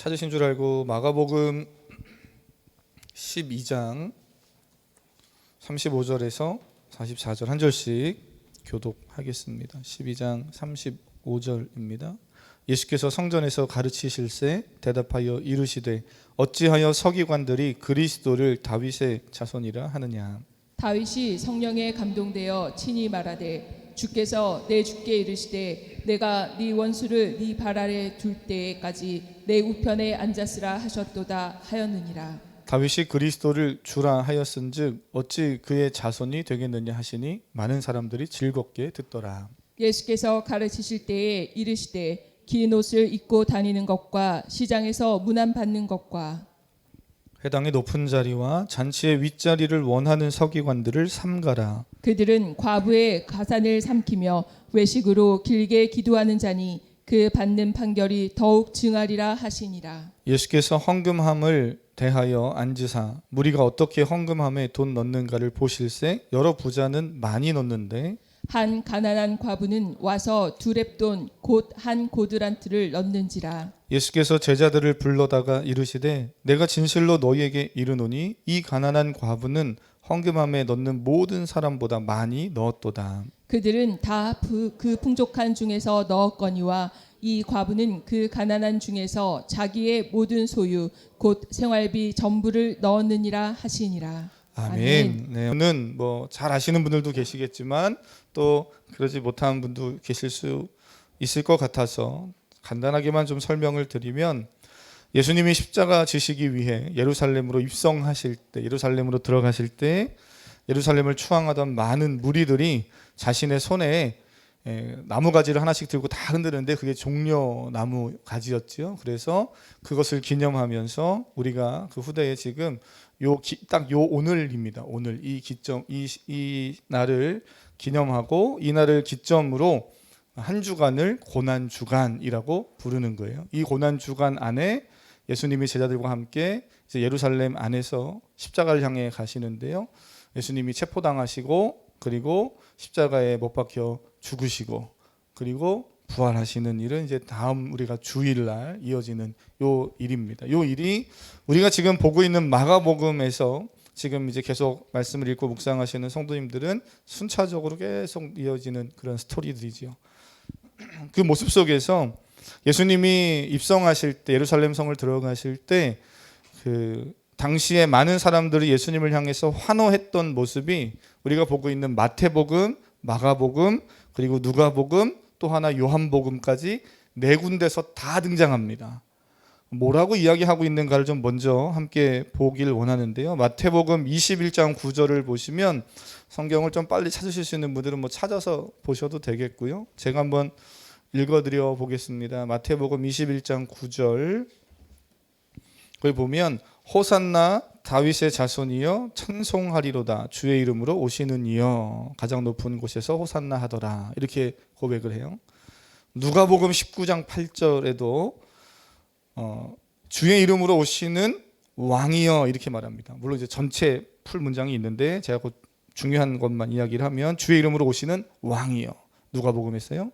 찾으신 줄 알고 마가복음 12장 35절에서 44절 한 절씩 교독하겠습니다. 12장 35절입니다. 예수께서 성전에서 가르치실세 대답하여 이르시되 어찌하여 서기관들이 그리스도를 다윗의 자손이라 하느냐. 다윗이 성령에 감동되어 친히 말하되 주께서 내 주께 이르시되 내가 네 원수를 네 발 아래 둘 때까지 내 우편에 앉았으라 하셨도다 하였느니라. 다윗이 그리스도를 주라 하였은즉 어찌 그의 자손이 되겠느냐 하시니 많은 사람들이 즐겁게 듣더라. 예수께서 가르치실 때에 이르시되 긴 옷을 입고 다니는 것과 시장에서 문안 받는 것과 회당의 높은 자리와 잔치의 윗자리를 원하는 서기관들을 삼가라. 그들은 과부의 가산을 삼키며 외식으로 길게 기도하는 자니 그 받는 판결이 더욱 증하리라 하시니라. 예수께서 헌금함을 대하여 앉으사 무리가 어떻게 헌금함에 돈 넣는가를 보실세 여러 부자는 많이 넣는데 한 가난한 과부는 와서 두 렙돈 곧 한 고드란트를 넣는지라. 예수께서 제자들을 불러다가 이르시되 내가 진실로 너희에게 이르노니 이 가난한 과부는 헌금함에 넣는 모든 사람보다 많이 넣었도다. 그들은 다 그 풍족한 중에서 넣었거니와 이 과부는 그 가난한 중에서 자기의 모든 소유 곧 생활비 전부를 넣었느니라 하시니라. 아멘. 네, 오늘 잘 아시는 분들도 계시겠지만 또 그러지 못한 분도 계실 수 있을 것 같아서 간단하게만 좀 설명을 드리면 예수님이 십자가 지시기 위해 예루살렘으로 입성하실 때, 예루살렘으로 들어가실 때 예루살렘을 추앙하던 많은 무리들이 자신의 손에 나무가지를 하나씩 들고 다 흔드는데 그게 종려 나무 가지였죠. 그래서 그것을 기념하면서 우리가 그 후대에 지금 딱 요 오늘입니다. 오늘 이 기점 이 날을 기념하고 이 날을 기점으로 한 주간을 고난 주간이라고 부르는 거예요. 이 고난 주간 안에 예수님이 제자들과 함께 이제 예루살렘 안에서 십자가를 향해 가시는데요. 예수님이 체포당하시고 그리고 십자가에 못 박혀 죽으시고 그리고 부활하시는 일은 이제 다음 우리가 주일날 이어지는 요 일입니다. 요 일이 우리가 지금 보고 있는 마가복음에서 지금 이제 계속 말씀을 읽고 묵상하시는 성도님들은 순차적으로 계속 이어지는 그런 스토리들이지요. 그 모습 속에서 예수님이 입성하실 때 예루살렘 성을 들어가실 때 그 당시에 많은 사람들이 예수님을 향해서 환호했던 모습이 우리가 보고 있는 마태복음, 마가복음, 그리고 누가복음, 또 하나 요한복음까지 네 군데서 다 등장합니다. 뭐라고 이야기하고 있는가를 좀 먼저 함께 보길 원하는데요. 마태복음 21장 9절을 보시면 성경을 좀 빨리 찾으실 수 있는 분들은 찾아서 보셔도 되겠고요. 제가 한번 읽어드려 보겠습니다. 마태복음 21장 9절 거기 보면 호산나 다윗의 자손이여 찬송하리로다 주의 이름으로 오시는 이여 가장 높은 곳에서 호산나 하더라 이렇게 고백을 해요. 누가복음 19장 8절에도 주의 이름으로 오시는 왕이여 이렇게 말합니다. 물론 이제 전체 풀 문장이 있는데 제가 곧 중요한 것만 이야기를 하면 주의 이름으로 오시는 왕이여 누가복음에서요.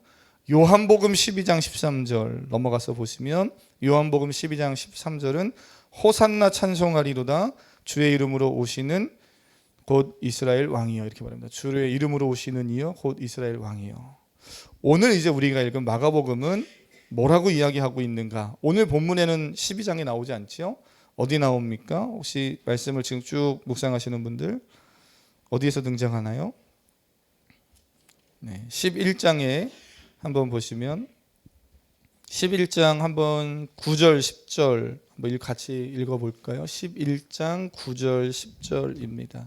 요한복음 12장 13절 넘어가서 보시면 요한복음 12장 13절은 호산나 찬송하리로다 주의 이름으로 오시는 곧 이스라엘 왕이여 이렇게 말합니다. 주의 이름으로 오시는 이여 곧 이스라엘 왕이여. 오늘 이제 우리가 읽은 마가복음은 뭐라고 이야기하고 있는가? 오늘 본문에는 12장에 나오지 않지요? 어디 나옵니까? 혹시 말씀을 지금 쭉 묵상하시는 분들 어디에서 등장하나요? 네, 11장에 한번 보시면 11장 한번 9절 10절 한번 같이 읽어볼까요? 11장 9절 10절입니다.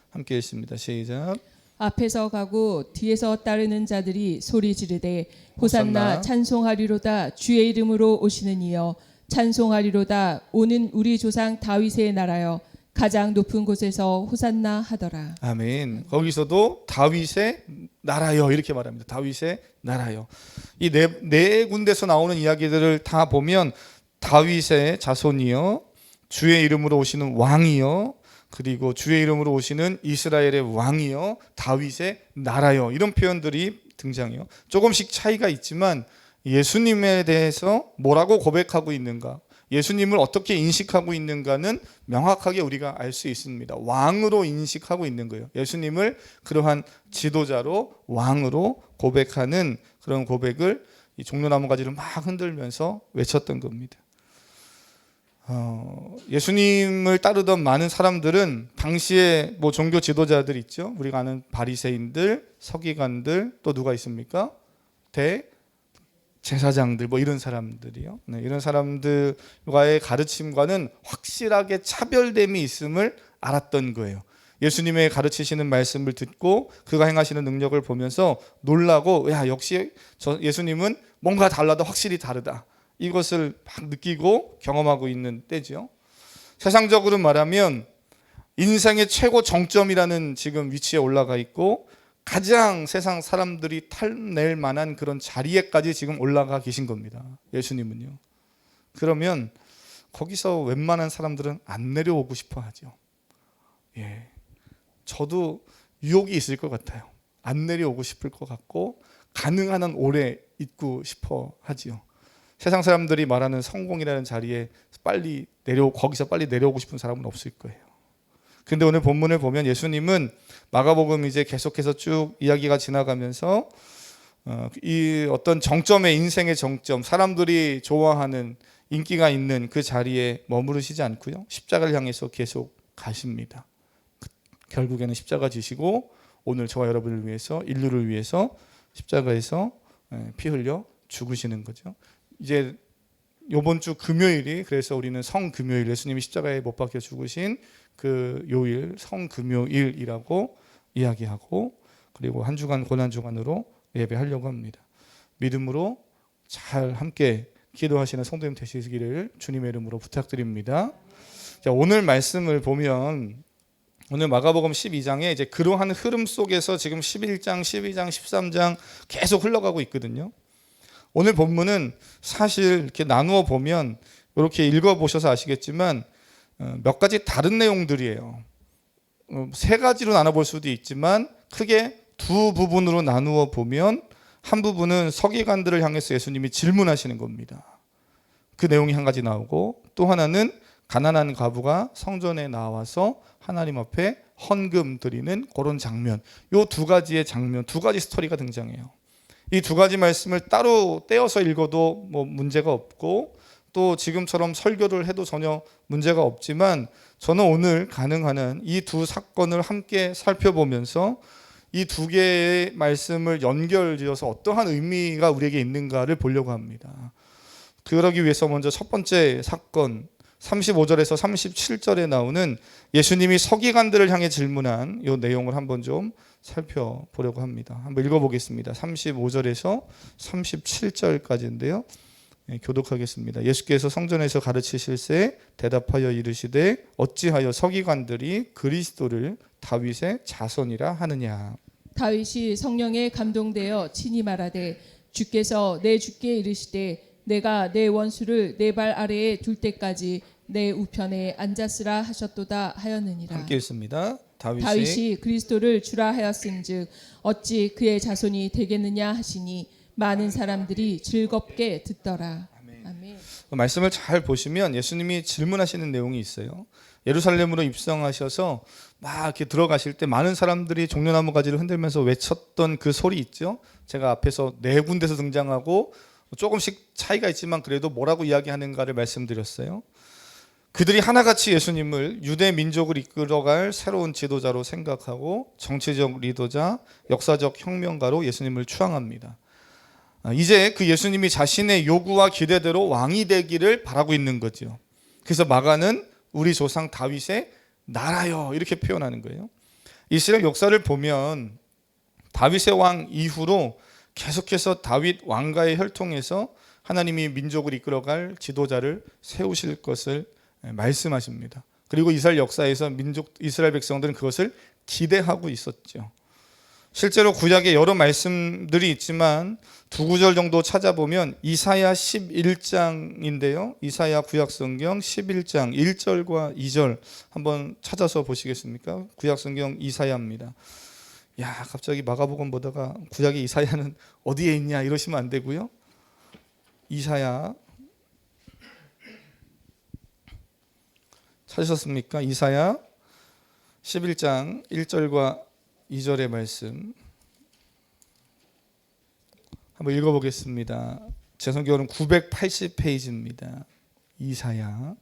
함께 읽습니다. 시작. 앞에서 가고 뒤에서 따르는 자들이 소리 지르되 호산나 찬송하리로다 주의 이름으로 오시는 이여 찬송하리로다 오는 우리 조상 다윗의 나라여 가장 높은 곳에서 호산나 하더라. 아멘. 거기서도 다윗의 나라여 이렇게 말합니다. 다윗의 나라여. 이 네 군데서 나오는 이야기들을 다 보면 다윗의 자손이여 주의 이름으로 오시는 왕이여 그리고 주의 이름으로 오시는 이스라엘의 왕이여 다윗의 나라여 이런 표현들이 등장해요. 조금씩 차이가 있지만 예수님에 대해서 뭐라고 고백하고 있는가? 예수님을 어떻게 인식하고 있는가는 명확하게 우리가 알 수 있습니다. 왕으로 인식하고 있는 거예요. 예수님을 그러한 지도자로 왕으로 고백하는 그런 고백을 이 종려나무 가지를 막 흔들면서 외쳤던 겁니다. 예수님을 따르던 많은 사람들은 당시에 뭐 종교 지도자들 있죠. 우리가 아는 바리새인들, 서기관들, 또 누가 있습니까? 제사장들 뭐 이런 사람들이요. 네, 이런 사람들과의 가르침과는 확실하게 차별됨이 있음을 알았던 거예요. 예수님의 가르치시는 말씀을 듣고 그가 행하시는 능력을 보면서 놀라고 야 역시 저 예수님은 뭔가 달라도 확실히 다르다. 이것을 막 느끼고 경험하고 있는 때죠. 세상적으로 말하면 인생의 최고 정점이라는 지금 위치에 올라가 있고 가장 세상 사람들이 탐낼 만한 그런 자리에까지 지금 올라가 계신 겁니다. 예수님은요. 그러면 거기서 웬만한 사람들은 안 내려오고 싶어 하죠. 예. 저도 유혹이 있을 것 같아요. 안 내려오고 싶을 것 같고 가능한 한 오래 있고 싶어 하지요. 세상 사람들이 말하는 성공이라는 자리에 거기서 빨리 내려오고 싶은 사람은 없을 거예요. 근데 오늘 본문을 보면 예수님은 마가복음 이제 계속해서 쭉 이야기가 지나가면서 이 어떤 정점의 인생의 정점, 사람들이 좋아하는 인기가 있는 그 자리에 머무르시지 않고요. 십자가를 향해서 계속 가십니다. 결국에는 십자가 지시고 오늘 저와 여러분을 위해서 인류를 위해서 십자가에서 피 흘려 죽으시는 거죠. 이제 이번 주 금요일이 그래서 우리는 성금요일 예수님이 십자가에 못 박혀 죽으신 그 요일 성금요일이라고 이야기하고 그리고 한 주간 고난 주간으로 예배하려고 합니다. 믿음으로 잘 함께 기도하시는 성도님 되시기를 주님의 이름으로 부탁드립니다. 자, 오늘 말씀을 보면 오늘 마가복음 12장에 이제 그러한 흐름 속에서 지금 11장, 12장, 13장 계속 흘러가고 있거든요. 오늘 본문은 사실 이렇게 나누어 보면 이렇게 읽어보셔서 아시겠지만 몇 가지 다른 내용들이에요. 세 가지로 나눠볼 수도 있지만 크게 두 부분으로 나누어 보면 한 부분은 서기관들을 향해서 예수님이 질문하시는 겁니다. 그 내용이 한 가지 나오고 또 하나는 가난한 과부가 성전에 나와서 하나님 앞에 헌금 드리는 그런 장면. 이 두 가지의 장면, 두 가지 스토리가 등장해요. 이 두 가지 말씀을 따로 떼어서 읽어도 뭐 문제가 없고 또 지금처럼 설교를 해도 전혀 문제가 없지만 저는 오늘 가능한 한 이 두 사건을 함께 살펴보면서 이 두 개의 말씀을 연결지어서 어떠한 의미가 우리에게 있는가를 보려고 합니다. 그러기 위해서 먼저 첫 번째 사건 35절에서 37절에 나오는 예수님이 서기관들을 향해 질문한 이 내용을 한번 좀 살펴보려고 합니다. 한번 읽어보겠습니다. 35절에서 37절까지인데요. 교독하겠습니다. 예수께서 성전에서 가르치실새 대답하여 이르시되 어찌하여 서기관들이 그리스도를 다윗의 자손이라 하느냐. 다윗이 성령에 감동되어 친히 말하되 주께서 내 주께 이르시되 내가 내 원수를 내 발 아래에 둘 때까지 내 우편에 앉았으라 하셨도다 하였느니라. 함께 읽습니다. 다윗이 그리스도를 주라 하였은즉 어찌 그의 자손이 되겠느냐 하시니 많은 사람들이 즐겁게 듣더라. 아멘. 말씀을 잘 보시면 예수님이 질문하시는 내용이 있어요. 예루살렘으로 입성하셔서 막 이렇게 들어가실 때 많은 사람들이 종려나무 가지를 흔들면서 외쳤던 그 소리 있죠. 제가 앞에서 네 군데서 등장하고 조금씩 차이가 있지만 그래도 뭐라고 이야기하는가를 말씀드렸어요. 그들이 하나같이 예수님을 유대 민족을 이끌어갈 새로운 지도자로 생각하고 정치적 리더자, 역사적 혁명가로 예수님을 추앙합니다. 이제 그 예수님이 자신의 요구와 기대대로 왕이 되기를 바라고 있는 거죠. 그래서 마가는 우리 조상 다윗의 나라여 이렇게 표현하는 거예요. 이스라엘 역사를 보면 다윗의 왕 이후로 계속해서 다윗 왕가의 혈통에서 하나님이 민족을 이끌어갈 지도자를 세우실 것을 말씀하십니다. 그리고 이스라엘 역사에서 이스라엘 백성들은 그것을 기대하고 있었죠. 실제로 구약에 여러 말씀들이 있지만 두 구절 정도 찾아보면 이사야 11장인데요. 이사야 구약성경 11장 1절과 2절 한번 찾아서 보시겠습니까? 구약성경 이사야입니다. 야, 갑자기 마가복음 보다가 구약의 이사야는 어디에 있냐 이러시면 안 되고요. 이사야 찾으셨습니까? 이사야 11장 1절과 2절의 말씀 한번 읽어보겠습니다. 제 성경은 980페이지입니다. 이사야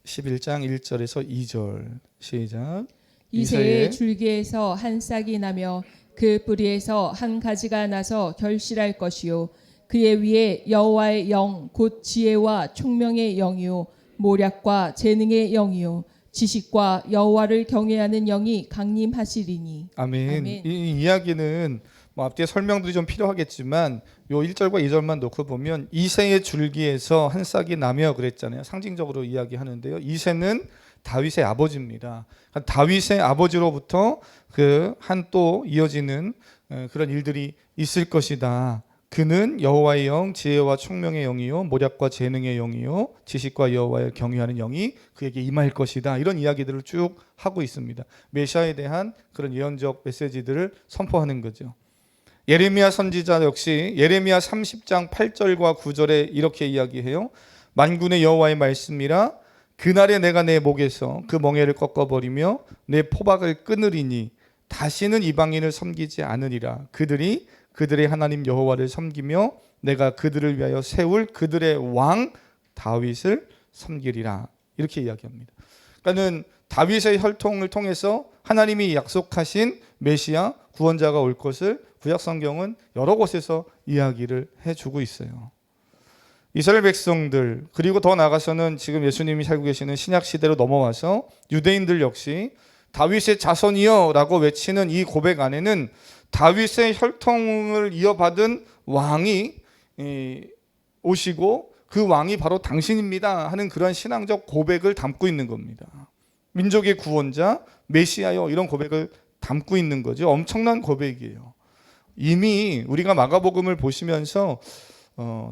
11장 1절에서 2절 시작. 이새의 줄기에서 한 싹이 나며 그 뿌리에서 한 가지가 나서 결실할 것이요 그의 위에 여호와의 영 곧 지혜와 총명의 영이요 모략과 재능의 영이요 지식과 여호와를 경외하는 영이 강림하시리니. 아멘. 아멘. 이 이야기는 뭐 앞뒤에 설명들이 좀 필요하겠지만 요 1절과 2절만 놓고 보면 이새의 줄기에서 한 싹이 나며 그랬잖아요. 상징적으로 이야기하는데요. 이새는 다윗의 아버지입니다. 다윗의 아버지로부터 그 한 또 이어지는 그런 일들이 있을 것이다. 그는 여호와의 영, 지혜와 총명의 영이요 모략과 재능의 영이요 지식과 여호와를 경외하는 영이 그에게 임할 것이다. 이런 이야기들을 쭉 하고 있습니다. 메시아에 대한 그런 예언적 메시지들을 선포하는 거죠. 예레미야 선지자 역시 예레미야 30장 8절과 9절에 이렇게 이야기해요. 만군의 여호와의 말씀이라 그날에 내가 내 목에서 그 멍에를 꺾어버리며 내 포박을 끊으리니 다시는 이방인을 섬기지 않으리라. 그들이 그들의 하나님 여호와를 섬기며 내가 그들을 위하여 세울 그들의 왕 다윗을 섬기리라. 이렇게 이야기합니다. 그러니까는 다윗의 혈통을 통해서 하나님이 약속하신 메시아 구원자가 올 것을 구약 성경은 여러 곳에서 이야기를 해주고 있어요. 이스라엘 백성들 그리고 더 나아가서는 지금 예수님이 살고 계시는 신약 시대로 넘어와서 유대인들 역시 다윗의 자손이여라고 외치는 이 고백 안에는 다윗의 혈통을 이어받은 왕이 오시고 그 왕이 바로 당신입니다 하는 그런 신앙적 고백을 담고 있는 겁니다. 민족의 구원자 메시아여 이런 고백을 담고 있는 거죠. 엄청난 고백이에요. 이미 우리가 마가복음을 보시면서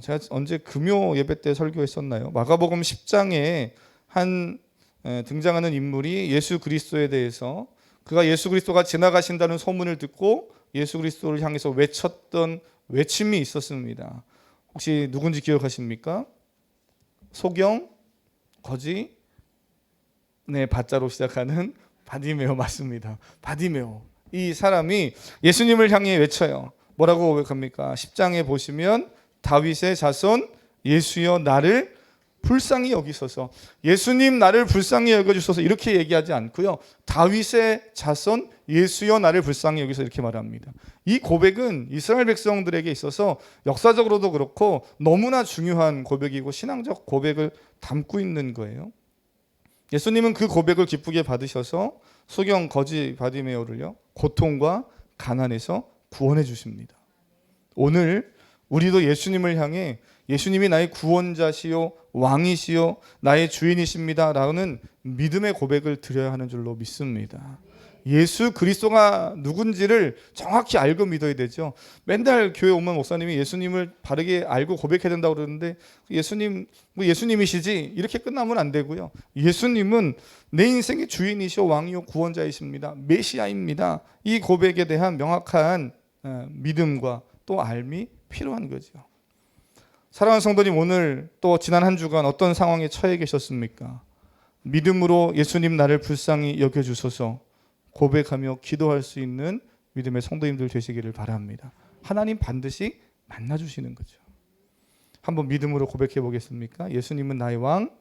제가 언제 금요 예배 때 설교했었나요? 마가복음 10장에 한 등장하는 인물이 예수 그리스도에 대해서 그가 예수 그리스도가 지나가신다는 소문을 듣고 예수 그리스도를 향해서 외쳤던 외침이 있었습니다. 혹시 누군지 기억하십니까? 소경, 거지, 네, 바자로 시작하는 바디메오 맞습니다. 바디메오. 이 사람이 예수님을 향해 외쳐요. 뭐라고 고백합니까? 10장에 보시면 다윗의 자손 예수여 나를 불쌍히 여기소서. 예수님 나를 불쌍히 여겨주소서 이렇게 얘기하지 않고요. 다윗의 자손 예수여 나를 불쌍히 여기소서 이렇게 말합니다. 이 고백은 이스라엘 백성들에게 있어서 역사적으로도 그렇고 너무나 중요한 고백이고 신앙적 고백을 담고 있는 거예요. 예수님은 그 고백을 기쁘게 받으셔서 소경 거지 바디메오를요 고통과 가난에서 구원해 주십니다. 오늘 우리도 예수님을 향해 예수님이 나의 구원자시요 왕이시요 나의 주인이십니다 라는 믿음의 고백을 드려야 하는 줄로 믿습니다. 예수 그리스도가 누군지를 정확히 알고 믿어야 되죠. 맨날 교회 오면 목사님이 예수님을 바르게 알고 고백해야 된다고 그러는데 예수님 뭐 예수님이시지 이렇게 끝나면 안 되고요. 예수님은 내 인생의 주인이시오 왕이요 구원자이십니다. 메시아입니다. 이 고백에 대한 명확한 믿음과 또 알미 필요한 거죠. 사랑하는 성도님, 오늘 또 지난 한 주간 어떤 상황에 처해 계셨습니까? 믿음으로 예수님 나를 불쌍히 여겨주소서 고백하며 기도할 수 있는 믿음의 성도님들 되시기를 바랍니다. 하나님 반드시 만나주시는 거죠. 한번 믿음으로 고백해 보겠습니까? 예수님은 나의 왕,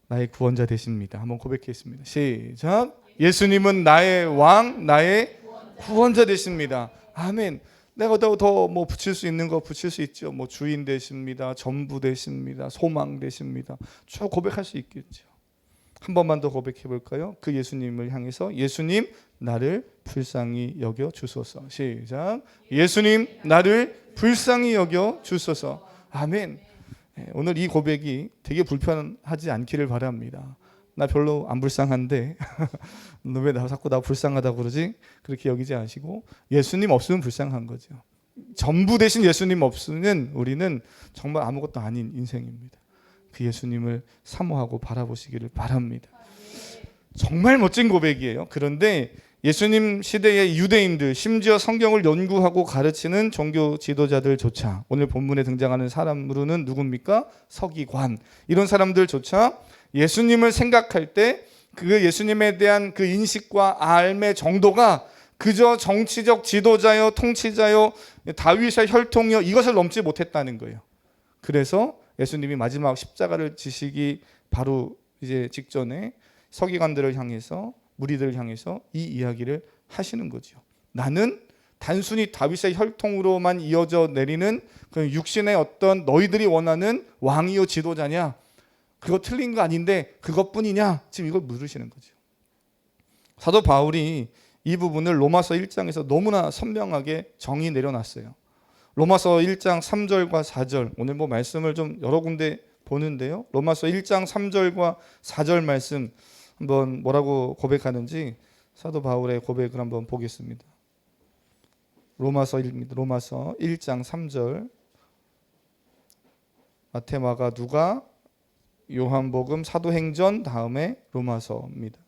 나의 구원자 되십니다. 한번 고백했습니다. 시작. 예수님은 나의 왕, 나의 구원자 되십니다. 아멘. 내가 더 뭐 붙일 수 있는 거 붙일 수 있죠. 뭐 주인 되십니다. 전부 되십니다. 소망 되십니다. 쭉 고백할 수 있겠죠. 한 번만 더 고백해 볼까요? 그 예수님을 향해서 예수님 나를 불쌍히 여겨 주소서. 시작. 예수님 나를 불쌍히 여겨 주소서. 아멘. 오늘 이 고백이 되게 불편하지 않기를 바랍니다. 나 별로 안 불쌍한데 너 왜 자꾸 나 불쌍하다고 그러지? 그렇게 여기지 않으시고 예수님 없으면 불쌍한 거죠. 전부 되신 예수님 없으면 우리는 정말 아무것도 아닌 인생입니다. 그 예수님을 사모하고 바라보시기를 바랍니다. 정말 멋진 고백이에요. 그런데 예수님 시대의 유대인들, 심지어 성경을 연구하고 가르치는 종교 지도자들조차 오늘 본문에 등장하는 사람으로는 누굽니까? 서기관. 이런 사람들조차 예수님을 생각할 때 그 예수님에 대한 그 인식과 알의 정도가 그저 정치적 지도자요, 통치자요, 다윗의 혈통이요, 이것을 넘지 못했다는 거예요. 그래서 예수님이 마지막 십자가를 지시기 바로 이제 직전에 서기관들을 향해서, 무리들을 향해서 이 이야기를 하시는 거죠. 나는 단순히 다윗의 혈통으로만 이어져 내리는 그 육신의 어떤 너희들이 원하는 왕이요 지도자냐? 그거 틀린 거 아닌데 그것뿐이냐? 지금 이걸 물으시는 거죠. 사도 바울이 이 부분을 로마서 1장에서 너무나 선명하게 정의 내려놨어요. 로마서 1장 3절과 4절, 오늘 뭐 말씀을 좀 여러 군데 보는데요. 로마서 1장 3절과 4절 말씀 한번 뭐라고 고백하는지 사도 바울의 고백을 한번 보겠습니다. 로마서 1장 3절, 마태, 마가, 누가, 요한복음, 사도행전, 다음에 로마서입니다.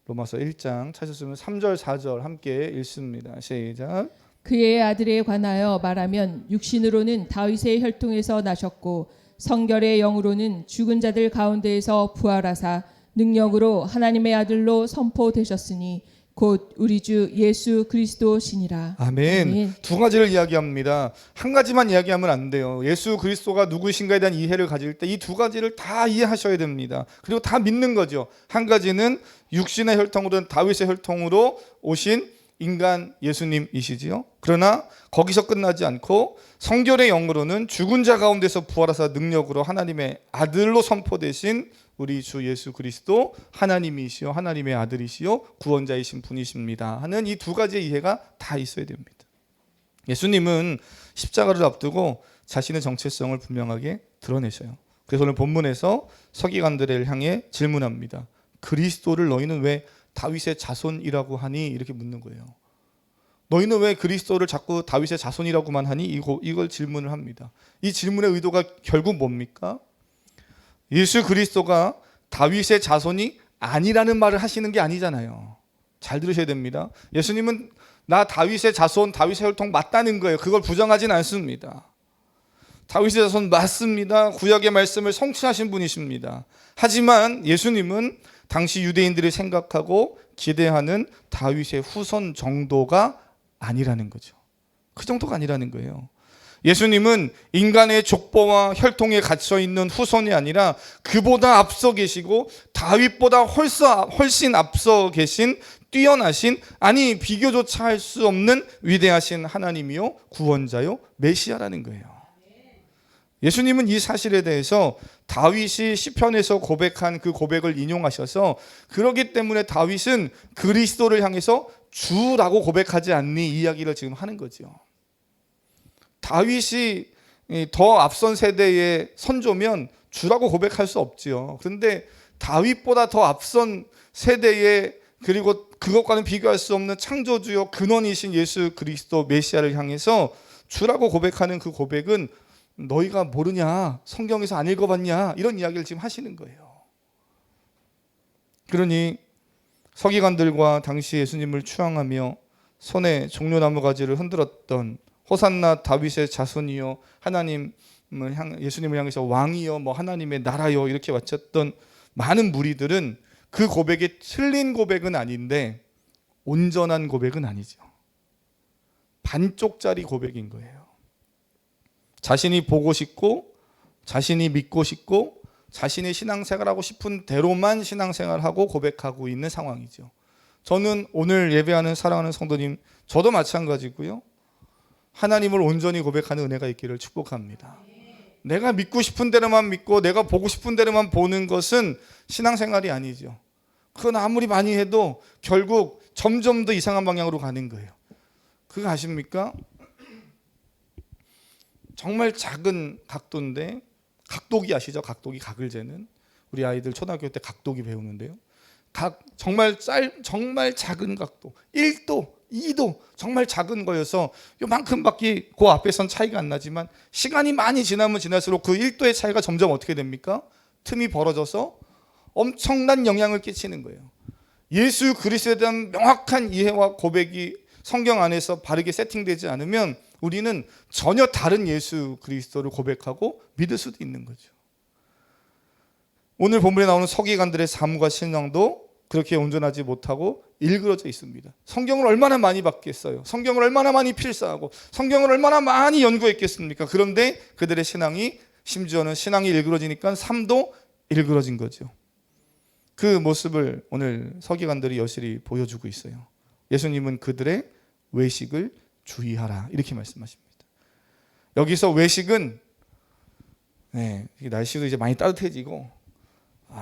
로마서 1장 찾으시면 3절 4절 함께 읽습니다. 시작. 그의 아들에 관하여 말하면 육신으로는 다윗의 혈통에서 나셨고 성결의 영으로는 죽은 자들 가운데에서 부활하사 능력으로 하나님의 아들로 선포되셨으니 곧 우리 주 예수 그리스도시니라. 아멘. 아멘. 두 가지를 이야기합니다. 한 가지만 이야기하면 안 돼요. 예수 그리스도가 누구신가에 대한 이해를 가질 때 이 두 가지를 다 이해하셔야 됩니다. 그리고 다 믿는 거죠. 한 가지는 육신의 혈통으로는 다윗의 혈통으로 오신 인간 예수님이시지요. 그러나 거기서 끝나지 않고 성결의 영으로는 죽은 자 가운데서 부활하사 능력으로 하나님의 아들로 선포되신 우리 주 예수 그리스도 하나님이시요 하나님의 아들이시요 구원자이신 분이십니다 하는 이 두 가지의 이해가 다 있어야 됩니다. 예수님은 십자가를 앞두고 자신의 정체성을 분명하게 드러내셔요. 그래서 오늘 본문에서 서기관들을 향해 질문합니다. 그리스도를 너희는 왜 다윗의 자손이라고 하니? 이렇게 묻는 거예요. 너희는 왜 그리스도를 자꾸 다윗의 자손이라고만 하니? 이걸 질문을 합니다. 이 질문의 의도가 결국 뭡니까? 예수 그리스도가 다윗의 자손이 아니라는 말을 하시는 게 아니잖아요. 잘 들으셔야 됩니다. 예수님은 나 다윗의 자손, 다윗의 혈통 맞다는 거예요. 그걸 부정하진 않습니다. 다윗의 자손 맞습니다. 구약의 말씀을 성취하신 분이십니다. 하지만 예수님은 당시 유대인들이 생각하고 기대하는 다윗의 후손 정도가 아니라는 거죠. 그 정도가 아니라는 거예요. 예수님은 인간의 족보와 혈통에 갇혀 있는 후손이 아니라 그보다 앞서 계시고 다윗보다 훨씬 앞서 계신 뛰어나신, 아니 비교조차 할 수 없는 위대하신 하나님이요 구원자요 메시아라는 거예요. 예수님은 이 사실에 대해서 다윗이 시편에서 고백한 그 고백을 인용하셔서 그렇기 때문에 다윗은 그리스도를 향해서 주라고 고백하지 않니 이 이야기를 지금 하는 거죠. 다윗이 더 앞선 세대의 선조면 주라고 고백할 수 없지요. 그런데 다윗보다 더 앞선 세대의, 그리고 그것과는 비교할 수 없는 창조주요 근원이신 예수 그리스도 메시아를 향해서 주라고 고백하는 그 고백은 너희가 모르냐, 성경에서 안 읽어봤냐, 이런 이야기를 지금 하시는 거예요. 그러니 서기관들과 당시 예수님을 추앙하며 손에 종려나무 가지를 흔들었던 호산나 다윗의 자손이요 예수님을 향해서 왕이요 하나님의 나라요 이렇게 외쳤던 많은 무리들은 그 고백이 틀린 고백은 아닌데 온전한 고백은 아니죠. 반쪽짜리 고백인 거예요. 자신이 보고 싶고 자신이 믿고 싶고 자신이 신앙생활하고 싶은 대로만 신앙생활하고 고백하고 있는 상황이죠. 저는 오늘 예배하는 사랑하는 성도님, 저도 마찬가지고요. 하나님을 온전히 고백하는 은혜가 있기를 축복합니다. 내가 믿고 싶은 대로만 믿고 내가 보고 싶은 대로만 보는 것은 신앙생활이 아니죠. 그건 아무리 많이 해도 결국 점점 더 이상한 방향으로 가는 거예요. 그거 아십니까? 정말 작은 각도인데, 각도기 아시죠? 각도기, 각을 재는. 우리 아이들 초등학교 때 각도기 배우는데요. 정말 작은 각도, 1도, 2도 정말 작은 거여서 요만큼밖에 그 앞에선 차이가 안 나지만 시간이 많이 지나면 지날수록 그 1도의 차이가 점점 어떻게 됩니까? 틈이 벌어져서 엄청난 영향을 끼치는 거예요. 예수 그리스도에 대한 명확한 이해와 고백이 성경 안에서 바르게 세팅되지 않으면 우리는 전혀 다른 예수 그리스도를 고백하고 믿을 수도 있는 거죠. 오늘 본문에 나오는 서기관들의 삶과 신앙도 그렇게 온전하지 못하고 일그러져 있습니다. 성경을 얼마나 많이 봤겠어요. 성경을 얼마나 많이 필사하고 성경을 얼마나 많이 연구했겠습니까? 그런데 그들의 신앙이, 심지어는 신앙이 일그러지니까 삶도 일그러진 거죠. 그 모습을 오늘 서기관들이 여실히 보여주고 있어요. 예수님은 그들의 외식을 주의하라 이렇게 말씀하십니다. 여기서 외식은 날씨도 이제 많이 따뜻해지고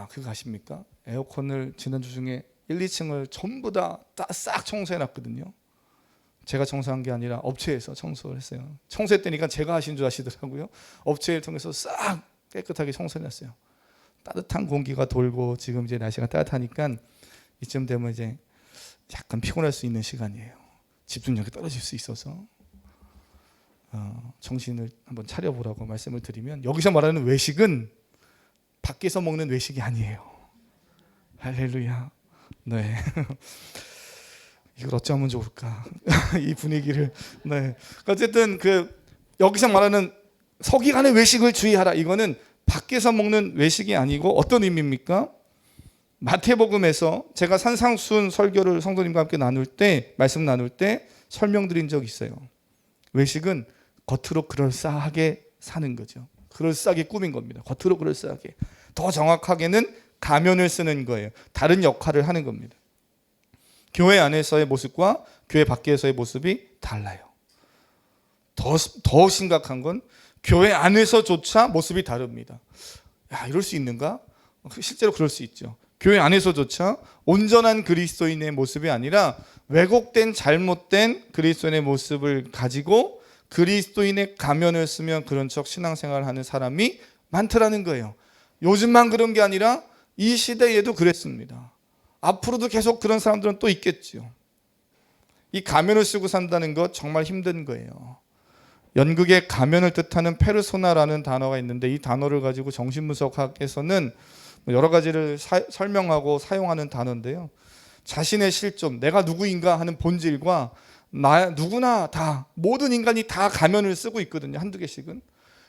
그거 아십니까? 에어컨을 지난주 중에 1, 2층을 전부 다 싹 청소해놨거든요. 제가 청소한 게 아니라 업체에서 청소를 했어요. 청소했다니까 제가 하신 줄 아시더라고요. 업체를 통해서 싹 깨끗하게 청소해놨어요. 따뜻한 공기가 돌고 지금 이제 날씨가 따뜻하니까 이쯤 되면 이제 약간 피곤할 수 있는 시간이에요. 집중력이 떨어질 수 있어서 정신을 한번 차려보라고 말씀을 드리면, 여기서 말하는 외식은 밖에서 먹는 외식이 아니에요. 할렐루야. 네. 이걸 어쩌면 좋을까? 이 분위기를. 네. 어쨌든 여기서 말하는 서기관의 외식을 주의하라. 이거는 밖에서 먹는 외식이 아니고 어떤 의미입니까? 마태복음에서 제가 산상수훈 설교를 성도님과 함께 말씀 나눌 때 설명드린 적이 있어요. 외식은 겉으로 그럴싸하게 사는 거죠. 그럴싸하게 꾸민 겁니다. 겉으로 그럴싸하게. 더 정확하게는 가면을 쓰는 거예요. 다른 역할을 하는 겁니다. 교회 안에서의 모습과 교회 밖에서의 모습이 달라요. 더 심각한 건 교회 안에서조차 모습이 다릅니다. 이럴 수 있는가? 실제로 그럴 수 있죠. 교회 안에서조차 온전한 그리스도인의 모습이 아니라 왜곡된 잘못된 그리스도인의 모습을 가지고 그리스도인의 가면을 쓰면 그런 척 신앙생활을 하는 사람이 많더라는 거예요. 요즘만 그런 게 아니라 이 시대에도 그랬습니다. 앞으로도 계속 그런 사람들은 또 있겠죠. 이 가면을 쓰고 산다는 것 정말 힘든 거예요. 연극의 가면을 뜻하는 페르소나라는 단어가 있는데, 이 단어를 가지고 정신분석학에서는 여러 가지를 설명하고 사용하는 단어인데요. 자신의 실존, 내가 누구인가 하는 본질과 누구나 다, 모든 인간이 다 가면을 쓰고 있거든요. 한두 개씩은.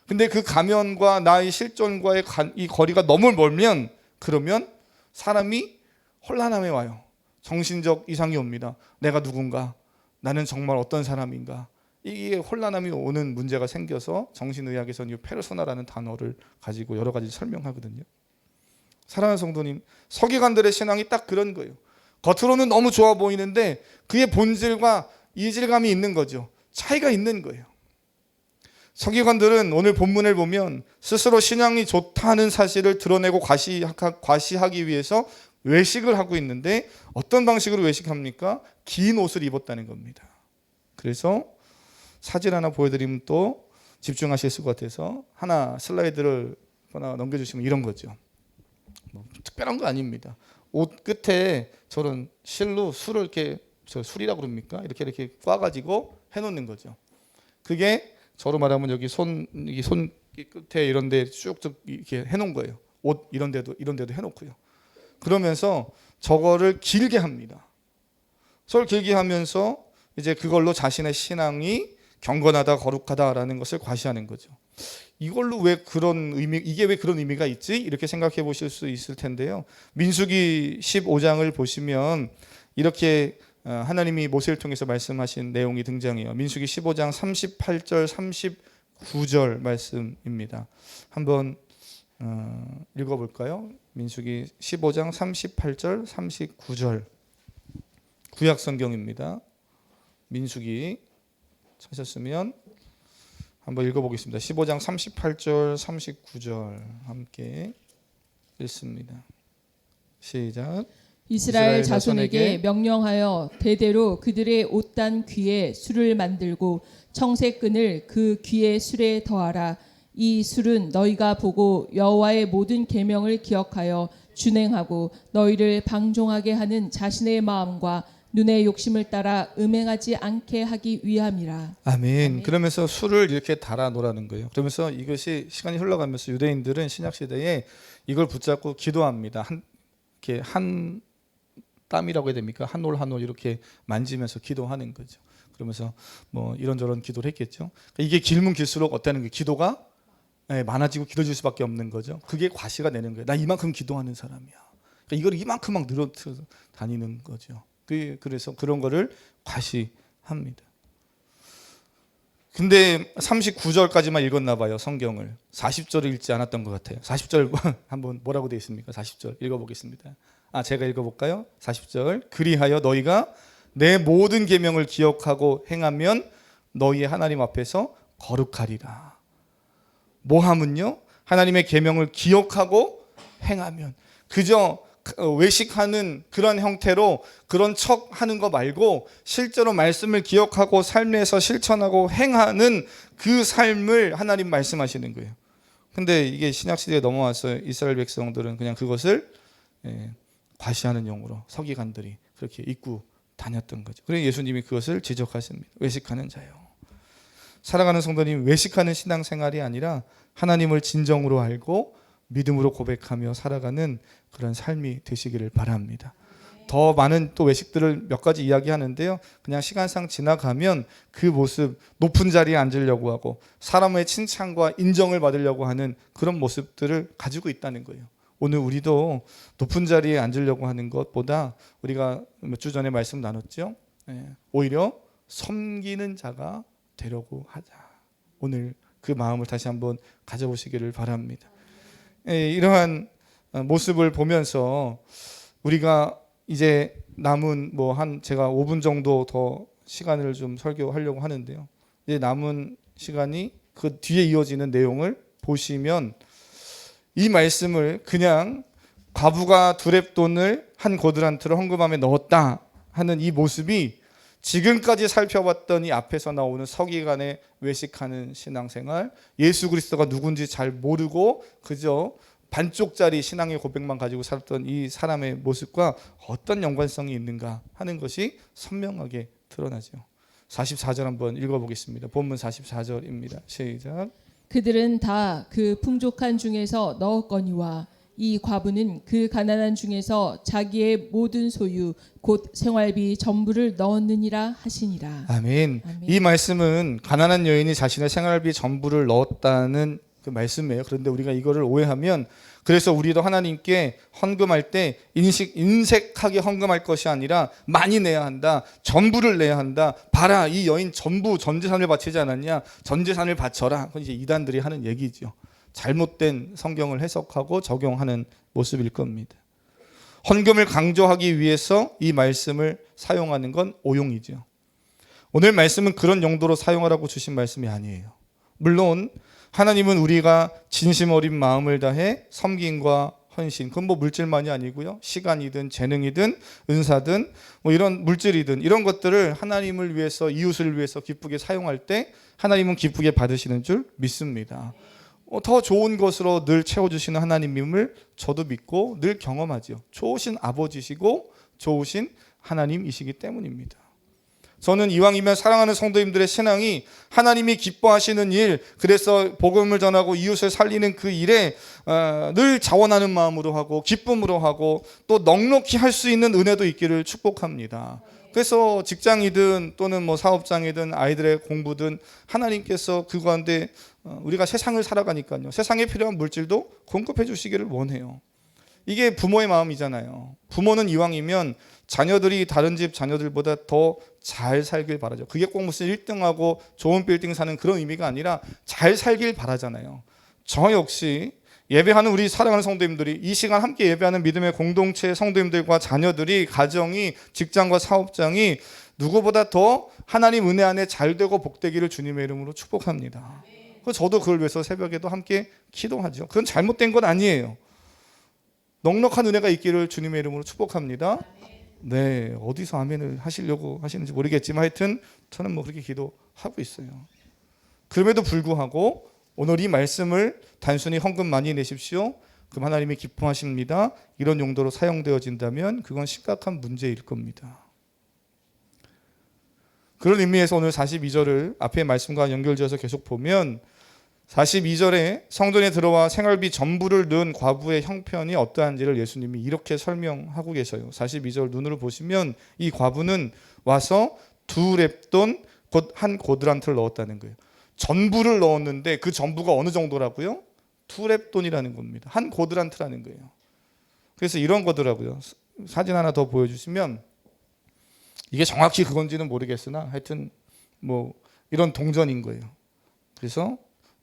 근데 그 가면과 나의 실존과의 이 거리가 너무 멀면, 그러면 사람이 혼란함에 와요. 정신적 이상이 옵니다. 내가 누군가? 나는 정말 어떤 사람인가? 이게 혼란함이 오는 문제가 생겨서 정신의학에서는 이 페르소나라는 단어를 가지고 여러 가지 설명하거든요. 사랑하는 성도님, 서기관들의 신앙이 딱 그런 거예요. 겉으로는 너무 좋아 보이는데 그의 본질과 이질감이 있는 거죠. 차이가 있는 거예요. 서기관들은 오늘 본문을 보면 스스로 신앙이 좋다는 사실을 드러내고 과시하기 위해서 외식을 하고 있는데, 어떤 방식으로 외식합니까? 긴 옷을 입었다는 겁니다. 그래서 사진 하나 보여드리면 또 집중하실 것 같아서 하나 슬라이드를 하나 넘겨주시면 이런 거죠. 특별한 거 아닙니다. 옷 끝에 저런 실로 술을 이렇게, 술이라고 그럽니까? 이렇게 꽈가지고 해놓는 거죠. 그게 저로 말하면 여기 손 끝에 이런데 쭉쭉 이렇게 해놓은 거예요. 옷 이런 데도 해놓고요. 그러면서 저거를 길게 합니다. 서로 길게 하면서 이제 그걸로 자신의 신앙이 경건하다, 거룩하다라는 것을 과시하는 거죠. 이걸로 이게 왜 그런 의미가 있지? 이렇게 생각해 보실 수 있을 텐데요. 민수기 15장을 보시면 이렇게 하나님이 모세를 통해서 말씀하신 내용이 등장해요. 민수기 15장 38절, 39절 말씀입니다. 한번 읽어볼까요? 민수기 15장 38절, 39절. 구약 성경입니다. 민수기 찾았으면 한번 읽어보겠습니다. 15장 38절, 39절 함께 읽습니다. 시작. 이스라엘 자손에게 명령하여 대대로 그들의 옷단 귀에 술을 만들고 청색끈을 그 귀의 술에 더하라. 이 술은 너희가 보고 여호와의 모든 계명을 기억하여 준행하고 너희를 방종하게 하는 자신의 마음과 눈의 욕심을 따라 음행하지 않게 하기 위함이라. 아멘. 그러면서 술을 이렇게 달아 놓으라는 거예요. 그러면서 이것이 시간이 흘러가면서 유대인들은 신약 시대에 이걸 붙잡고 기도합니다. 이렇게 한 땀이라고 해야 됩니까? 한 올 한 올 이렇게 만지면서 기도하는 거죠. 그러면서 뭐 이런저런 기도를 했겠죠. 이게 길면 길수록 어때는 게 기도가 많아지고 길어질 수밖에 없는 거죠. 그게 과시가 되는 거예요. 나 이만큼 기도하는 사람이야. 그러니까 이걸 이만큼 막 늘어 다니는 거죠. 그래서 그런 거를 과시합니다. 근데 39절까지만 읽었나 봐요, 성경을. 40절을 읽지 않았던 것 같아요. 40절 한번 뭐라고 되어 있습니까? 40절 읽어보겠습니다. 제가 읽어볼까요? 40절. 그리하여 너희가 내 모든 계명을 기억하고 행하면 너희의 하나님 앞에서 거룩하리라. 뭐하면요? 하나님의 계명을 기억하고 행하면. 그저 외식하는 그런 형태로 그런 척 하는 거 말고 실제로 말씀을 기억하고 삶에서 실천하고 행하는 그 삶을 하나님 말씀하시는 거예요. 근데 이게 신약시대에 넘어와서 이스라엘 백성들은 그냥 그것을 과시하는 용어로 서기관들이 그렇게 입고 다녔던 거죠. 그래서 예수님이 그것을 지적하십니다. 외식하는 자요. 살아가는 성도님, 외식하는 신앙생활이 아니라 하나님을 진정으로 알고 믿음으로 고백하며 살아가는 그런 삶이 되시기를 바랍니다. 더 많은 또 외식들을 몇 가지 이야기하는데요. 그냥 시간상 지나가면 그 모습, 높은 자리에 앉으려고 하고 사람의 칭찬과 인정을 받으려고 하는 그런 모습들을 가지고 있다는 거예요. 오늘 우리도 높은 자리에 앉으려고 하는 것보다 우리가 몇 주 전에 말씀 나눴죠. 오히려 섬기는 자가 되려고 하자. 오늘 그 마음을 다시 한번 가져보시기를 바랍니다. 이러한 모습을 보면서 우리가 이제 남은 제가 5분 정도 더 시간을 좀 설교하려고 하는데요. 이제 남은 시간이 그 뒤에 이어지는 내용을 보시면 이 말씀을 그냥 과부가 두렙돈을 한 고드란트를 헌금함에 넣었다 하는 이 모습이 지금까지 살펴봤던 이 앞에서 나오는 서기관의 외식하는 신앙생활, 예수 그리스도가 누군지 잘 모르고 그저 반쪽짜리 신앙의 고백만 가지고 살았던 이 사람의 모습과 어떤 연관성이 있는가 하는 것이 선명하게 드러나죠. 44절 한번 읽어보겠습니다. 본문 44절입니다. 시작. 그들은 다 그 풍족한 중에서 넣었거니와 이 과부는 그 가난한 중에서 자기의 모든 소유 곧 생활비 전부를 넣었느니라 하시니라. 아멘. 아멘. 이 말씀은 가난한 여인이 자신의 생활비 전부를 넣었다는 그 말씀이에요. 그런데 우리가 이거를 오해하면 그래서 우리도 하나님께 헌금할 때 인색하게 헌금할 것이 아니라 많이 내야 한다. 전부를 내야 한다. 봐라, 이 여인 전부 전 재산을 바치지 않았냐? 전 재산을 바쳐라. 그건 이제 이단들이 하는 얘기죠. 잘못된 성경을 해석하고 적용하는 모습일 겁니다. 헌금을 강조하기 위해서 이 말씀을 사용하는 건 오용이죠. 오늘 말씀은 그런 용도로 사용하라고 주신 말씀이 아니에요. 물론 하나님은 우리가 진심 어린 마음을 다해 섬김과 헌신, 그건 물질만이 아니고요. 시간이든 재능이든 은사든 이런 물질이든 이런 것들을 하나님을 위해서, 이웃을 위해서 기쁘게 사용할 때 하나님은 기쁘게 받으시는 줄 믿습니다. 더 좋은 것으로 늘 채워주시는 하나님임을 저도 믿고 늘 경험하죠. 좋으신 아버지시고 좋으신 하나님이시기 때문입니다. 저는 이왕이면 사랑하는 성도님들의 신앙이 하나님이 기뻐하시는 일, 그래서 복음을 전하고 이웃을 살리는 그 일에 늘 자원하는 마음으로 하고 기쁨으로 하고 또 넉넉히 할 수 있는 은혜도 있기를 축복합니다. 그래서 직장이든 또는 사업장이든 아이들의 공부든 하나님께서 그 가운데 우리가 세상을 살아가니까요. 세상에 필요한 물질도 공급해 주시기를 원해요. 이게 부모의 마음이잖아요. 부모는 이왕이면 자녀들이 다른 집 자녀들보다 더 잘 살길 바라죠. 그게 꼭 무슨 1등하고 좋은 빌딩 사는 그런 의미가 아니라 잘 살길 바라잖아요. 저 역시 예배하는 우리 사랑하는 성도님들이 이 시간 함께 예배하는 믿음의 공동체 성도님들과 자녀들이, 가정이, 직장과 사업장이 누구보다 더 하나님 은혜 안에 잘되고 복되기를 주님의 이름으로 축복합니다. 저도 그걸 위해서 새벽에도 함께 기도하죠. 그건 잘못된 건 아니에요. 넉넉한 은혜가 있기를 주님의 이름으로 축복합니다. 네, 어디서 아멘을 하시려고 하시는지 모르겠지만 하여튼 저는 그렇게 기도하고 있어요. 그럼에도 불구하고 오늘 이 말씀을 단순히 헌금 많이 내십시오, 그럼 하나님이 기뻐하십니다, 이런 용도로 사용되어진다면 그건 심각한 문제일 겁니다. 그런 의미에서 오늘 42절을 앞의 말씀과 연결지어서 계속 보면 42절에 성전에 들어와 생활비 전부를 넣은 과부의 형편이 어떠한지를 예수님이 이렇게 설명하고 계셔요. 42절 눈으로 보시면 이 과부는 와서 2렙돈 곧 한 고드란트를 넣었다는 거예요. 전부를 넣었는데 그 전부가 어느 정도라고요? 2렙돈이라는 겁니다. 한 고드란트라는 거예요. 그래서 이런 거더라고요. 사진 하나 더 보여주시면, 이게 정확히 그건지는 모르겠으나 하여튼 뭐 이런 동전인 거예요. 그래서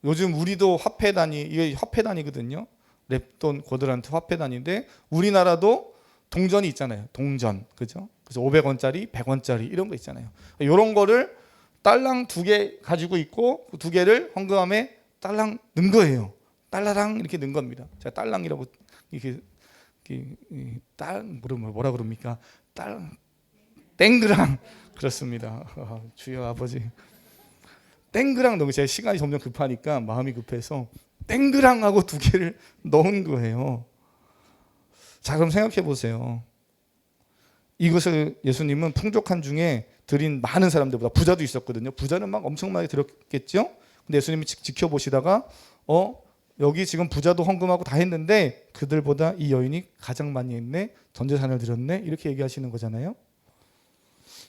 요즘 우리도 화폐 단위, 이게 화폐 단위거든요. 렙돈, 고드란트 화폐 단위인데 우리나라도 동전이 있잖아요. 동전, 그죠? 그래서 500원짜리, 100원짜리 이런 거 있잖아요. 이런 거를 딸랑 2개 가지고 있고 그 2개를 헌금함에 딸랑 넣은 거예요. 달라랑 이렇게 넣은 겁니다. 제가 딸랑이라고 이렇게 뭐라 그럽니까? 땡그랑 그렇습니다. 주여 아버지. 땡그랑 넣은 거, 제가 시간이 점점 급하니까 마음이 급해서 땡그랑하고 2개를 넣은 거예요. 자, 그럼 생각해 보세요. 이것을 예수님은 풍족한 중에 드린 많은 사람들보다, 부자도 있었거든요. 부자는 막 엄청나게 드렸겠죠. 근데 예수님이 지켜보시다가 여기 지금 부자도 헌금하고 다 했는데 그들보다 이 여인이 가장 많이 했네, 전 재산을 드렸네, 이렇게 얘기하시는 거잖아요.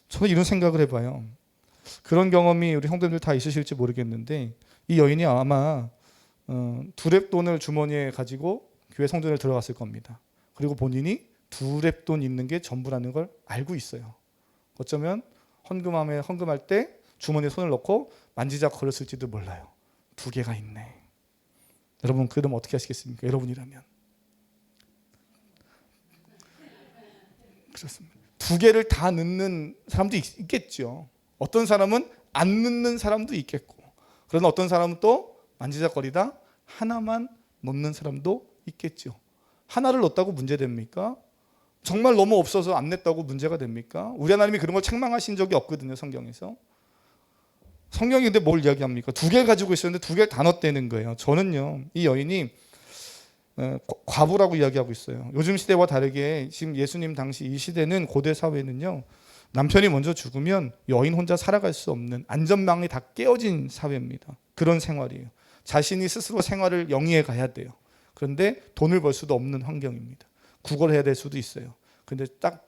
저는 이런 생각을 해봐요. 그런 경험이 우리 형제들 다 있으실지 모르겠는데 이 여인이 아마 2렙돈을 주머니에 가지고 교회 성전에 들어갔을 겁니다. 그리고 본인이 2렙돈 있는 게 전부라는 걸 알고 있어요. 어쩌면 헌금할 때 주머니에 손을 넣고 만지작거렸을지도 몰라요. 2개가 있네. 여러분, 그러면 어떻게 하시겠습니까? 여러분이라면. 그렇습니다. 2개를 다 넣는 사람도 있겠죠. 어떤 사람은 안 넣는 사람도 있겠고, 그러나 어떤 사람은 또 만지작거리다 하나만 넣는 사람도 있겠죠. 하나를 넣었다고 문제됩니까? 정말 너무 없어서 안 냈다고 문제가 됩니까? 우리 하나님이 그런 걸 책망하신 적이 없거든요, 성경에서. 성경이 근데 뭘 이야기합니까? 2개 가지고 있었는데 2개를 다 넣었다는 거예요. 저는요, 이 여인이 과부라고 이야기하고 있어요. 요즘 시대와 다르게 지금 예수님 당시 이 시대는, 고대 사회는요, 남편이 먼저 죽으면 여인 혼자 살아갈 수 없는, 안전망이 다 깨어진 사회입니다. 그런 생활이에요. 자신이 스스로 생활을 영위해 가야 돼요. 그런데 돈을 벌 수도 없는 환경입니다. 구걸해야 될 수도 있어요. 근데 딱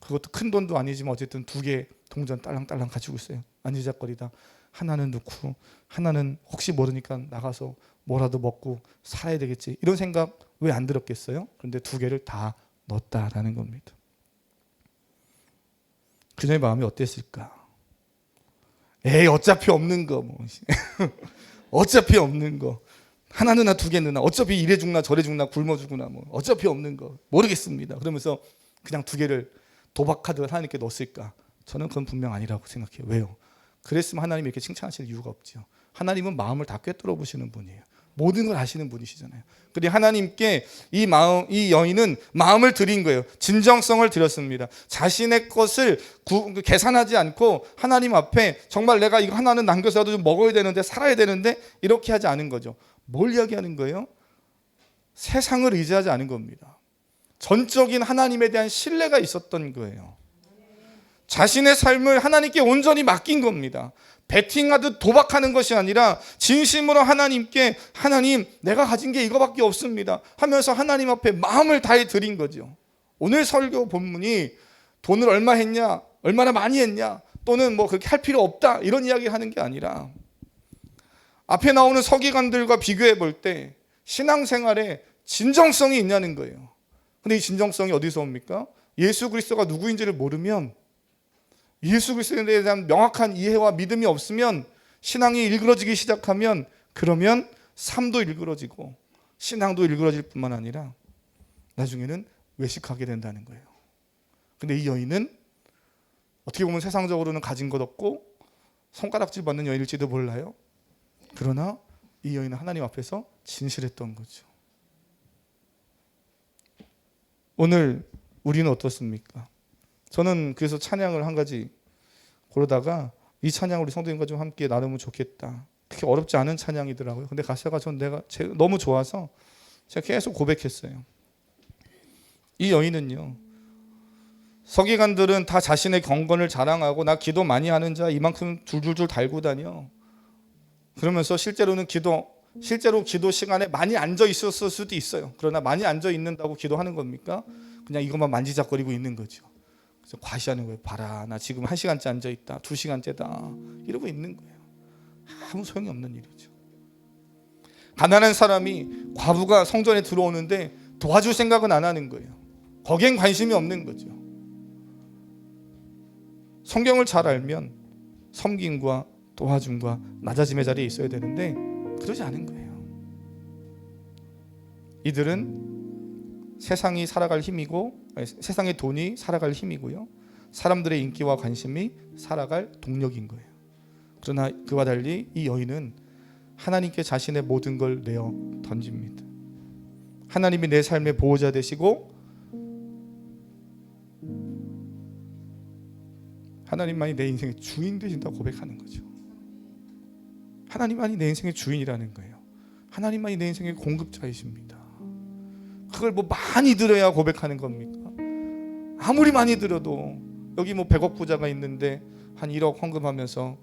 그것도 큰 돈도 아니지만 어쨌든 2개 동전 딸랑딸랑 가지고 있어요. 만지작거리다 하나는 넣고 하나는 혹시 모르니까 나가서 뭐라도 먹고 살아야 되겠지, 이런 생각 왜 안 들었겠어요? 그런데 2개를 다 넣었다라는 겁니다. 그녀의 마음이 어땠을까? 에이, 어차피 없는 거 뭐. 어차피 없는 거. 하나 넣나 2개 넣나, 어차피 이래 죽나 저래 죽나 굶어 죽으나 뭐 어차피 없는 거 모르겠습니다. 그러면서 그냥 2개를 도박카드 하나님께 넣었을까? 저는 그건 분명 아니라고 생각해요. 왜요? 그랬으면 하나님이 이렇게 칭찬하실 이유가 없죠. 하나님은 마음을 다 꿰뚫어 보시는 분이에요. 모든 걸 아시는 분이시잖아요. 근데 하나님께 이 여인은 마음을 드린 거예요. 진정성을 드렸습니다. 자신의 것을 계산하지 않고 하나님 앞에 정말 내가 이거 하나는 남겨서라도 좀 먹어야 되는데, 살아야 되는데, 이렇게 하지 않은 거죠. 뭘 이야기하는 거예요? 세상을 의지하지 않은 겁니다. 전적인 하나님에 대한 신뢰가 있었던 거예요. 자신의 삶을 하나님께 온전히 맡긴 겁니다. 베팅하듯 도박하는 것이 아니라 진심으로 하나님께, 하나님 내가 가진 게 이거밖에 없습니다 하면서 하나님 앞에 마음을 다해 드린 거죠. 오늘 설교 본문이 돈을 얼마 했냐, 얼마나 많이 했냐, 또는 뭐 그렇게 할 필요 없다 이런 이야기 하는 게 아니라, 앞에 나오는 서기관들과 비교해 볼 때 신앙생활에 진정성이 있냐는 거예요. 근데 이 진정성이 어디서 옵니까? 예수 그리스도가 누구인지를 모르면, 예수 그리스도에 대한 명확한 이해와 믿음이 없으면, 신앙이 일그러지기 시작하면, 그러면 삶도 일그러지고 신앙도 일그러질 뿐만 아니라 나중에는 외식하게 된다는 거예요. 근데 이 여인은 어떻게 보면 세상적으로는 가진 것 없고 손가락질 받는 여인일지도 몰라요. 그러나 이 여인은 하나님 앞에서 진실했던 거죠. 오늘 우리는 어떻습니까? 저는 그래서 찬양을 한 가지 고르다가 이 찬양을 우리 성도님과 좀 함께 나누면 좋겠다. 그렇게 어렵지 않은 찬양이더라고요. 근데 가사가 내가 너무 좋아서 제가 계속 고백했어요. 이 여인은요, 서기관들은 다 자신의 경건을 자랑하고 나 기도 많이 하는 자 이만큼 줄줄줄 달고 다녀. 그러면서 실제로 기도 시간에 많이 앉아 있었을 수도 있어요. 그러나 많이 앉아 있는다고 기도하는 겁니까? 그냥 이것만 만지작거리고 있는 거죠. 그래서 과시하는 거예요. 봐라, 나 지금 1시간째 앉아 있다, 2시간째다 이러고 있는 거예요. 아무 소용이 없는 일이죠. 가난한 사람이 과부가 성전에 들어오는데 도와줄 생각은 안 하는 거예요. 거기엔 관심이 없는 거죠. 성경을 잘 알면 섬김과 도와줌과 낮아짐의 자리에 있어야 되는데 그러지 않은 거예요. 이들은 세상이 살아갈 힘이고, 세상의 돈이 살아갈 힘이고요, 사람들의 인기와 관심이 살아갈 동력인 거예요. 그러나 그와 달리 이 여인은 하나님께 자신의 모든 걸 내어 던집니다. 하나님이 내 삶의 보호자 되시고 하나님만이 내 인생의 주인 되신다고 고백하는 거죠. 하나님만이 내 인생의 주인이라는 거예요. 하나님만이 내 인생의 공급자이십니다. 그걸 뭐 많이 들어야 고백하는 겁니까? 아무리 많이 들어도, 여기 뭐 100억 부자가 있는데 한 1억 헌금하면서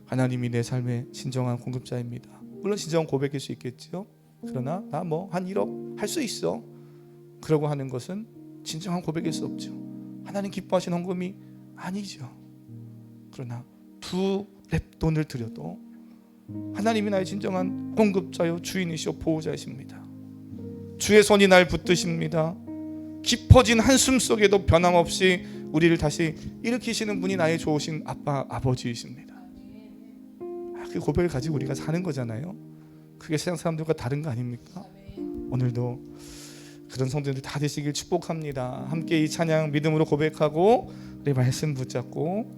하나님이 내 삶의 진정한 공급자입니다, 물론 진정한 고백일 수 있겠죠. 그러나 나 뭐 한 1억 할 수 있어, 그러고 하는 것은 진정한 고백일 수 없죠. 하나님 기뻐하시는 헌금이 아니죠. 그러나 2랩돈을 드려도 하나님이 나의 진정한 공급자요 주인이시오 보호자이십니다. 주의 손이 날 붙드십니다. 깊어진 한숨 속에도 변함없이 우리를 다시 일으키시는 분이 나의 좋으신 아빠, 아버지이십니다. 그 고백을 가지고 우리가 사는 거잖아요. 그게 세상 사람들과 다른 거 아닙니까? 오늘도 그런 성도들 다 되시길 축복합니다. 함께 이 찬양 믿음으로 고백하고 우리 말씀 붙잡고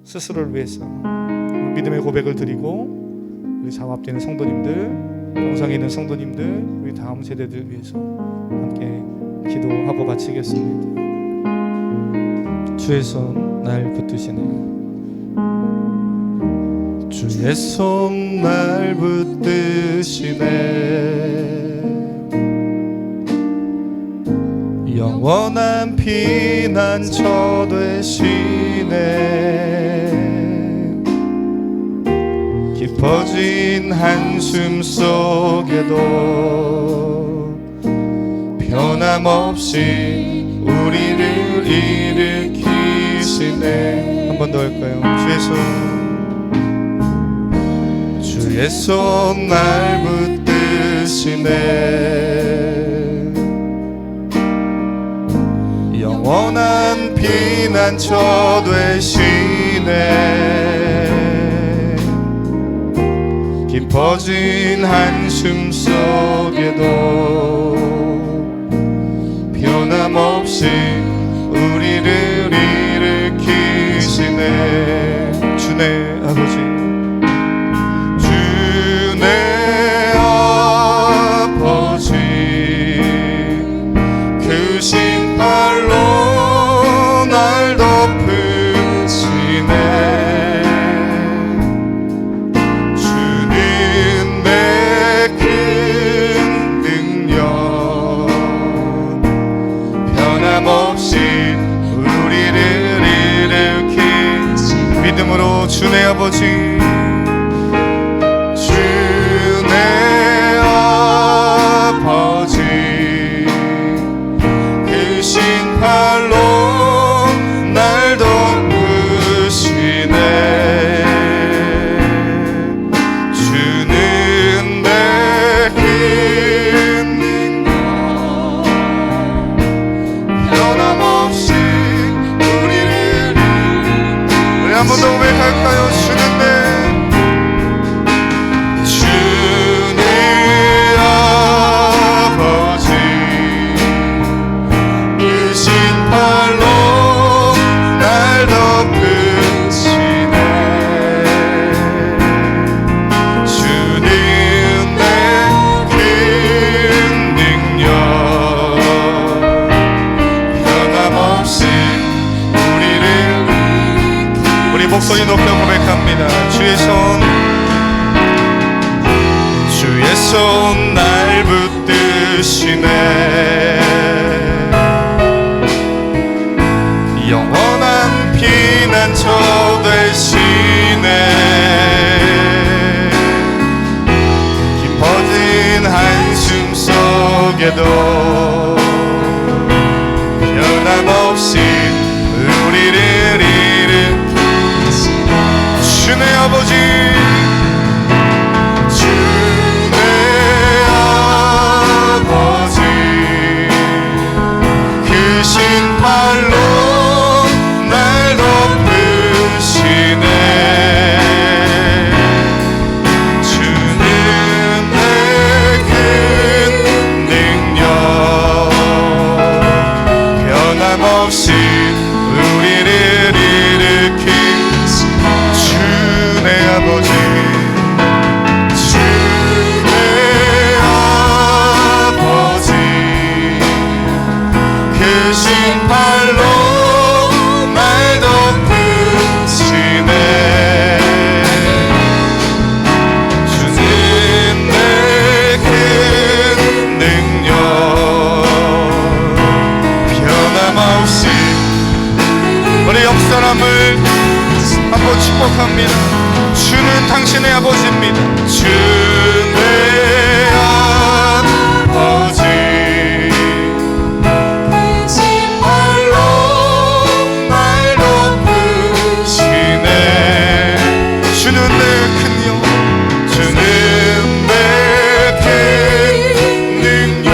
스스로를 위해서 믿음의 고백을 드리고, 우리 자합되는 성도님들, 영상에 있는 성도님들, 우리 다음 세대들 위해서 함께 기도하고 바치겠습니다. 주의 손 날 붙드시네, 주의 손 날 붙드시네, 영원한 피난처 되시네, 깊어진 한숨 속에도 변함없이 우리를 일으키시네. 한 번 더 할까요? 주의 손 날 붙드시네, 영원한 피난처 되시네, 깊어진 한숨 속에도 변함없이 우리를 일으키시네. 주네 아버지, 주네 아버지, 그 신발로 날 덮으시네, 주는 내 큰 능력, 변함없이 우리를 일으키시. 믿음으로 주네 아버지, 주네 아버지, 그 신발로 날 덮으시네, 주는 내 큰 능력, 변함없이 우리를. 우리 한 번 더 고백할까요? 주는 내 아버지, 그 신발로 날 덮으시네, 주는 내 큰 능력, 변함없이 우리를. 우리 목소리 높여 고백합니다. 주의 손 날 붙드시네, 영원한 피난처 되시네, 깊어진 한숨 속에도 변함없이 우리를 일으키시네. 주네 아버지, 사람을 한번 축복합니다. 주는 당신의 아버지입니다. 주의 아버지 날 높으시네. 주는 내 큰 영, 주는 내 큰 능력.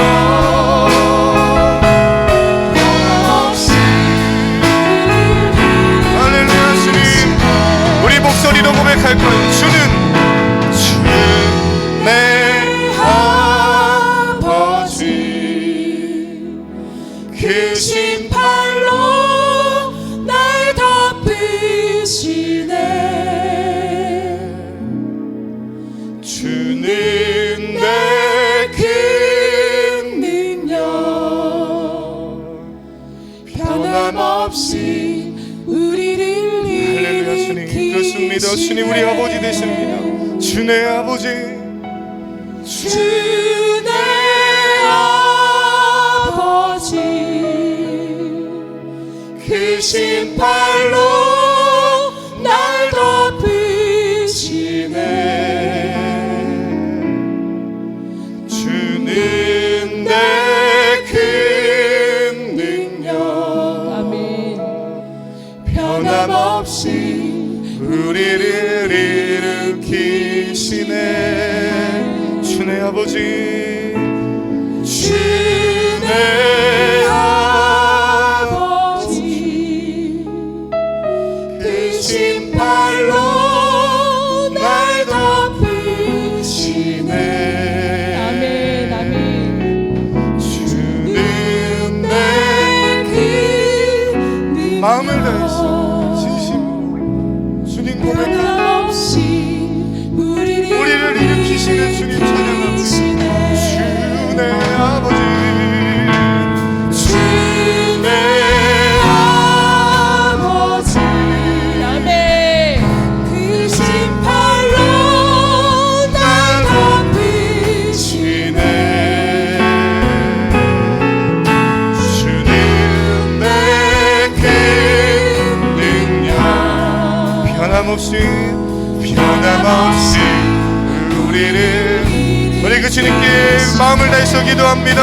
할렐루야. 주님, 우리 목소리로 고백할 거예요. 주는 내 아버지, 크신 팔로 날 덮으시네. 주는 내 큰 능력 변함없이 우리를 할렐루야. 주님 그렇습니다. 주님 우리 아버지 되십니다. 주의 아버지, 주의 아버지 크신 팔로 날 덮으시네. 주는 내 큰 능력 아멘. 변함없이 우리를 일으키시네. 주의 아버지, 주의 아버지 크신 팔로 날 덮으시네. 아멘 아멘. 주는 내 그 마음을 다해서 진심으로 주님 고백합니다. 변함없이 우리를 일으키시는 주님 찬양합니다. 주의 아버지, 주의 아버지 아멘. 크신 팔로 날 덮으시네. 주는 내 큰 능력 변함없이 우리를 우리 그 주님께 마음을 다해서 기도합니다.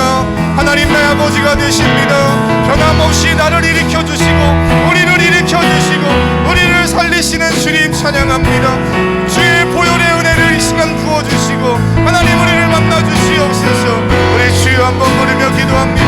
하나님 내 아버지가 되십니다. 변함없이 나를 일으켜 주시고 우리를 일으켜 주시고 우리를 살리시는 주님 찬양합니다. 주의 보혈의 은혜를 이 시간 부어주시고 하나님 우리를 만나 주시옵소서. 우리 주여 한번 부르며 기도합니다.